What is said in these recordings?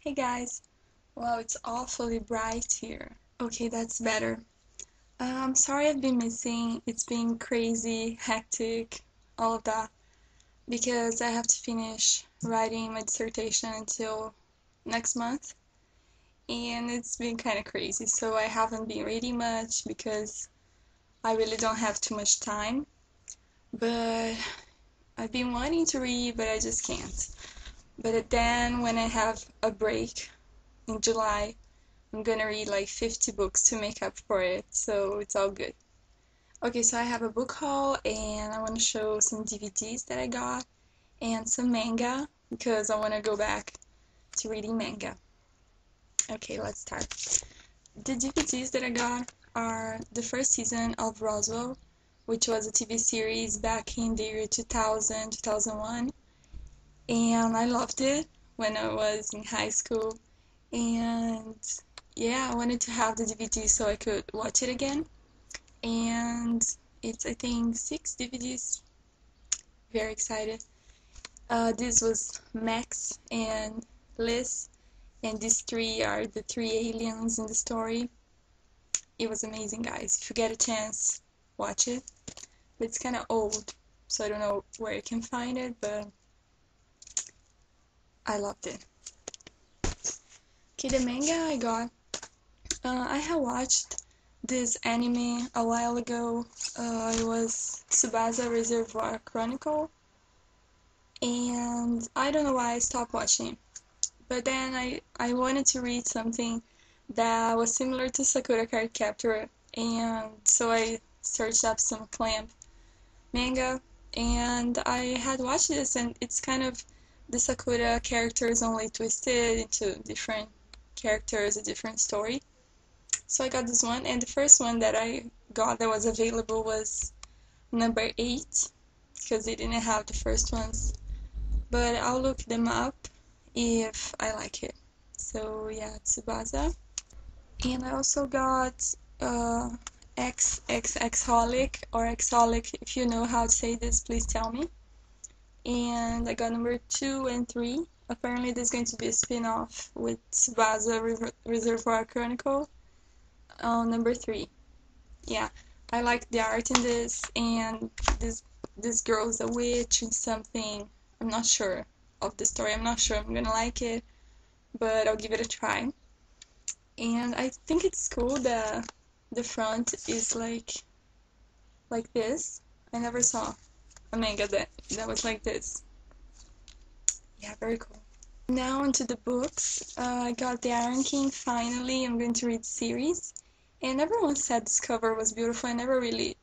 Hey guys! Wow, it's awfully bright here. Okay, that's better. Sorry I've been missing. It's been crazy, hectic, all of that, because I have to finish writing my dissertation until next month, and it's been kind of crazy, so I haven't been reading much because I really don't have too much time, but I've been wanting to read, but I just can't. But then when I have a break in July, I'm gonna read like 50 books to make up for it, so it's all good. Okay, so I have a book haul and I want to show some DVDs that I got and some manga because I want to go back to reading manga. Okay, let's start. The DVDs that I got are the first season of Roswell, which was a TV series back in the year 2000, 2001, and I loved it when I was in high school. And yeah, I wanted to have the DVD so I could watch it again. And it's, I think, 6 DVDs. Very excited. This was Max and Liz, and these three are the three aliens in the story. It was amazing, guys. If you get a chance, watch it. But it's kind of old, so I don't know where you can find it, but I loved it. Okay, the manga I got. I have watched this anime a while ago. It was Tsubasa Reservoir Chronicle, and I don't know why I stopped watching. But then I wanted to read something that was similar to Sakura Card Captor, and so I searched up some Clamp manga, and I had watched this, and it's kind of the Sakura characters only twisted into different characters, a different story. So I got this one, and the first one that I got that was available was number 8, because they didn't have the first ones. But I'll look them up if I like it. So yeah, Tsubasa. And I also got Xholic or Xholic. If you know how to say this, please tell me. And I got number 2 and 3. Apparently there's going to be a spin-off with Tsubasa Reservoir Chronicle on number 3. Yeah, I like the art in this, and this girl's a witch and something. I'm not sure of the story. I'm not sure I'm gonna like it, but I'll give it a try. And I think it's cool that the front is like this. I never saw a manga that was like this. Yeah, very cool. Now onto the books. I got The Iron King finally. I'm going to read the series. And everyone said this cover was beautiful. I never really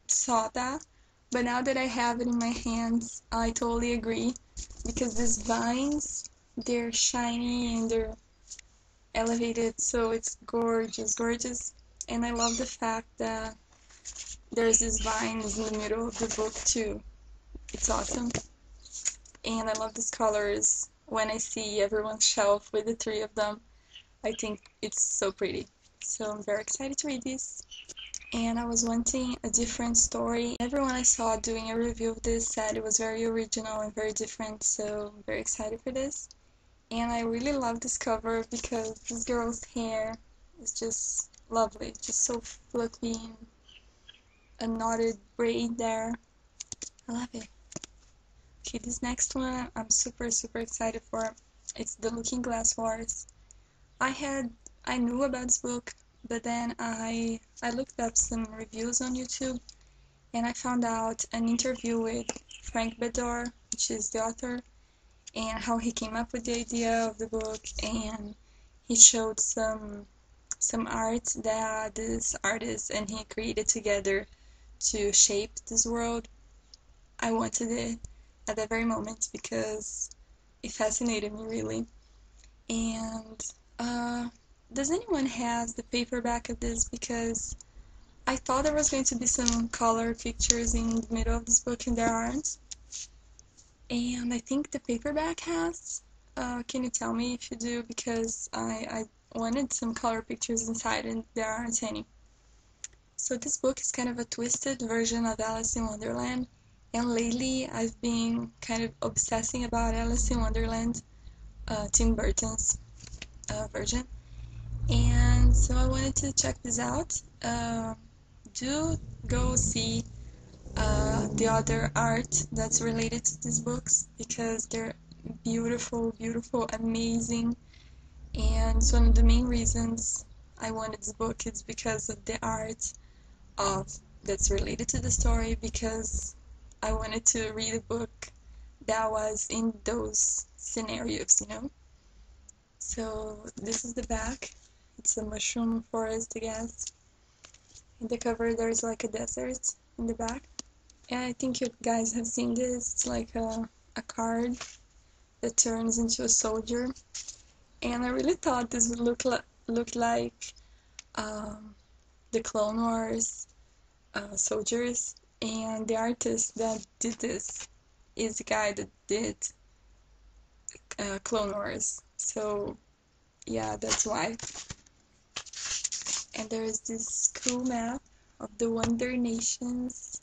saw that, but now that I have it in my hands, I totally agree, because these vines, they're shiny and they're elevated, so it's gorgeous, gorgeous. And I love the fact that there's these vines in the middle of the book too. It's awesome. And I love these colors. When I see everyone's shelf with the three of them, I think it's so pretty. So I'm very excited to read this. And I was wanting a different story. Everyone I saw doing a review of this said it was very original and very different, so I'm very excited for this. And I really love this cover because this girl's hair is just lovely, just so fluffy, and a knotted braid there. I love it. Okay, this next one I'm super excited for. It's The Looking Glass Wars. I knew about this book, but then I looked up some reviews on YouTube, and I found out an interview with Frank Bedore, which is the author, and how he came up with the idea of the book, and he showed some art that this artist and he created together to shape this world. I wanted it at that very moment because it fascinated me really. And does anyone has the paperback of this? Because I thought there was going to be some color pictures in the middle of this book, and there aren't. And I think the paperback has. Can you tell me if you do? Because I wanted some color pictures inside, and there aren't any. So this book is kind of a twisted version of Alice in Wonderland. And lately I've been kind of obsessing about Alice in Wonderland. Tim Burton's version. And so I wanted to check this out. Do go see the other art that's related to these books because they're beautiful, beautiful, amazing. And it's one of the main reasons I wanted this book is because of the art of that's related to the story, because I wanted to read a book that was in those scenarios, you know? So this is the back. It's a mushroom forest, I guess. In the cover there's like a desert in the back. And I think you guys have seen this. It's like a card that turns into a soldier. And I really thought this would look like the Clone Wars soldiers. And the artist that did this is the guy that did Clone Wars. So yeah, that's why. And there is this cool map of the Wonder Nations.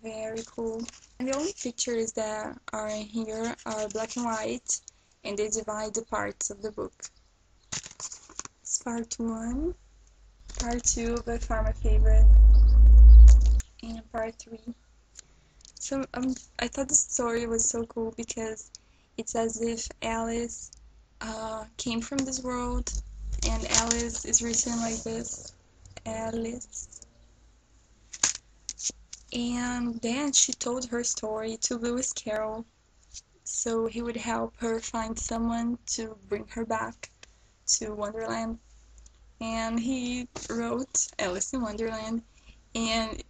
Very cool. And the only pictures that are in here are black and white, and they divide the parts of the book. It's part 1, part 2, by far my favorite, and part 3. So I thought the story was so cool because it's as if Alice came from this world, and Alice is written like this, Alice. And then she told her story to Lewis Carroll, so he would help her find someone to bring her back to Wonderland. And he wrote Alice in Wonderland, and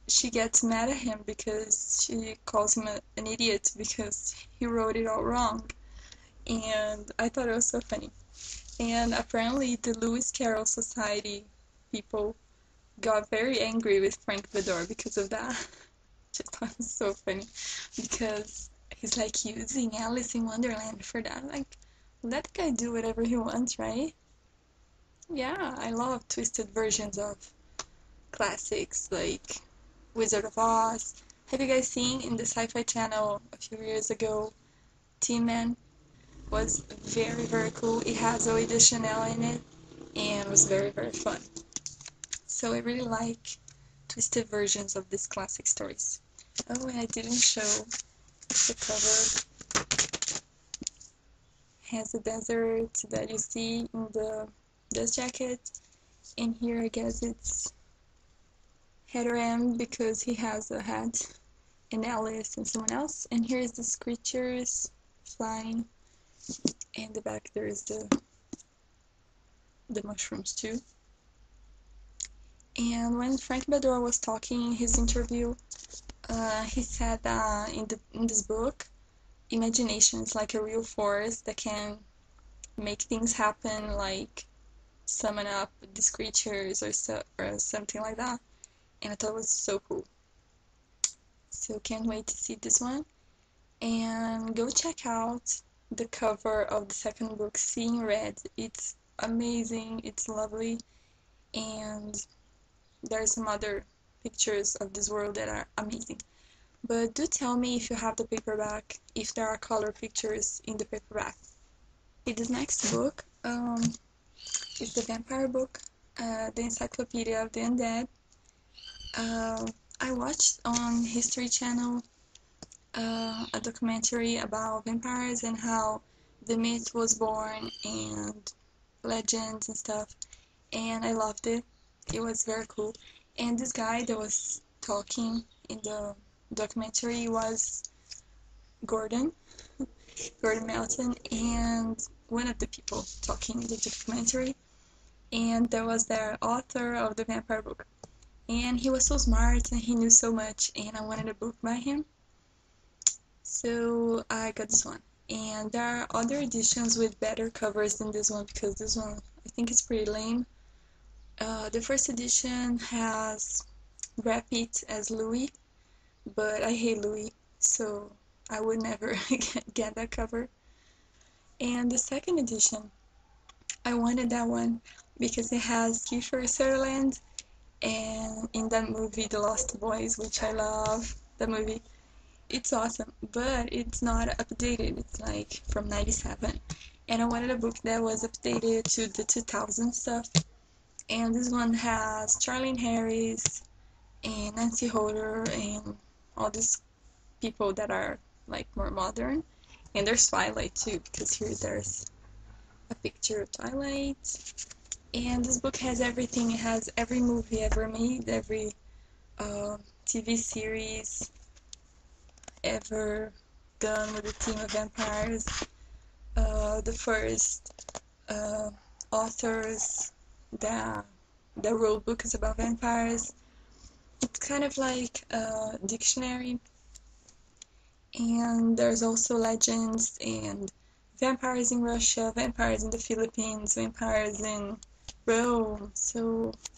she gets mad at him because she calls him an idiot because he wrote it all wrong. And I thought it was so funny. And apparently the Lewis Carroll Society people got very angry with Frank Vedor because of that. Which I thought was so funny because he's like using Alice in Wonderland for that. Like, let the guy do whatever he wants, right? Yeah, I love twisted versions of classics like Wizard of Oz. Have you guys seen in the Sci-Fi Channel a few years ago, Tin Man? Was very, very cool. It has Zooey Deschanel in it and was very, very fun. So I really like twisted versions of these classic stories. Oh, and I didn't show the cover. Has a desert that you see in the dust jacket, and here I guess it's Hadoram because he has a hat, and Alice and someone else. And here's the creatures flying, and the back there's the mushrooms too. And when Frank Bedore was talking in his interview, he said that in this book, imagination is like a real force that can make things happen, like summon up these creatures or something like that. And I thought it was so cool. So can't wait to see this one. And go check out the cover of the second book, Seeing Red. It's amazing, it's lovely, and there are some other pictures of this world that are amazing. But do tell me if you have the paperback, if there are color pictures in the paperback. This next book is the vampire book, the Encyclopedia of the Undead. I watched on History Channel a documentary about vampires and how the myth was born and legends and stuff, and I loved it. It was very cool. And this guy that was talking in the documentary was Gordon Melton, and one of the people talking in the documentary, and there was the author of the vampire book, and he was so smart and he knew so much, and I wanted a book by him, so I got this one. And there are other editions with better covers than this one because this one I think is pretty lame. The first edition has Brad Pitt as Louis, but I hate Louis, so I would never get that cover. And the second edition, I wanted that one because it has Kiefer Sutherland and in that movie The Lost Boys, which I love, the movie. it's awesome, but it's not updated. It's like from 97. And I wanted a book that was updated to the 2000 stuff. And this one has Charlene Harris and Nancy Holder and all these people that are like more modern. And there's Twilight too, because here there's a picture of Twilight. And this book has everything. It has every movie ever made, every TV series ever done with a team of vampires. The first authors that wrote books about vampires. It's kind of like a dictionary, and there's also legends and vampires in Russia, vampires in the Philippines, vampires in Rome,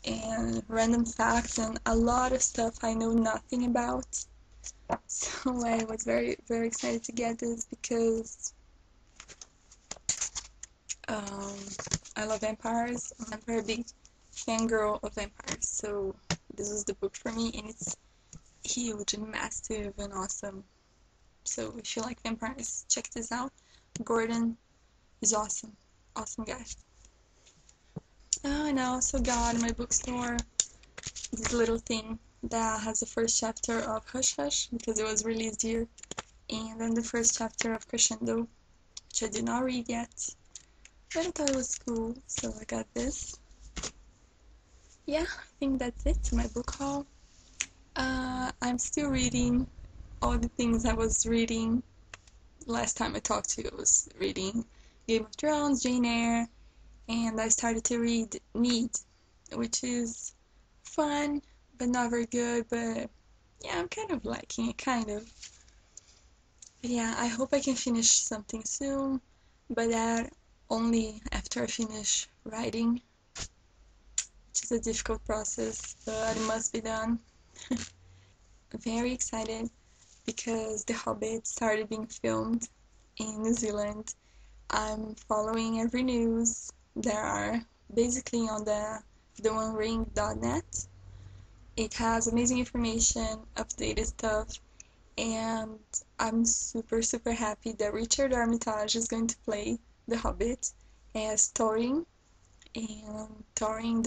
and random facts and a lot of stuff I know nothing about. So I was very, very excited to get this because um, I love vampires. I'm a very big fangirl of vampires, so this is the book for me, and it's huge and massive and awesome. So if you like vampires, check this out. Gordon is awesome. Awesome guy. Oh, and I also got in my bookstore this little thing that has the first chapter of Hush Hush because it was released here, and then the first chapter of Crescendo, which I did not read yet, but I thought it was cool, so I got this. Yeah, I think that's it for my book haul. I'm still reading all the things I was reading last time I talked to you. I was reading Game of Thrones, Jane Eyre, and I started to read Need, which is fun, but not very good, but yeah, I'm kind of liking it, kind of. But yeah, I hope I can finish something soon, but that only after I finish writing, which is a difficult process, but it must be done. Very excited because The Hobbit started being filmed in New Zealand. I'm following every news. There are basically on the theonering.net. It has amazing information, updated stuff, and I'm super, super happy that Richard Armitage is going to play The Hobbit as Thorin, and Thorin,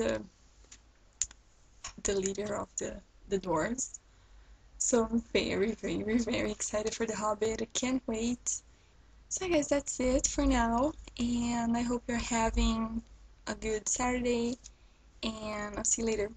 the leader of the dwarves. So I'm very, very, very excited for The Hobbit. I can't wait. So I guess that's it for now, and I hope you're having a good Saturday, and I'll see you later.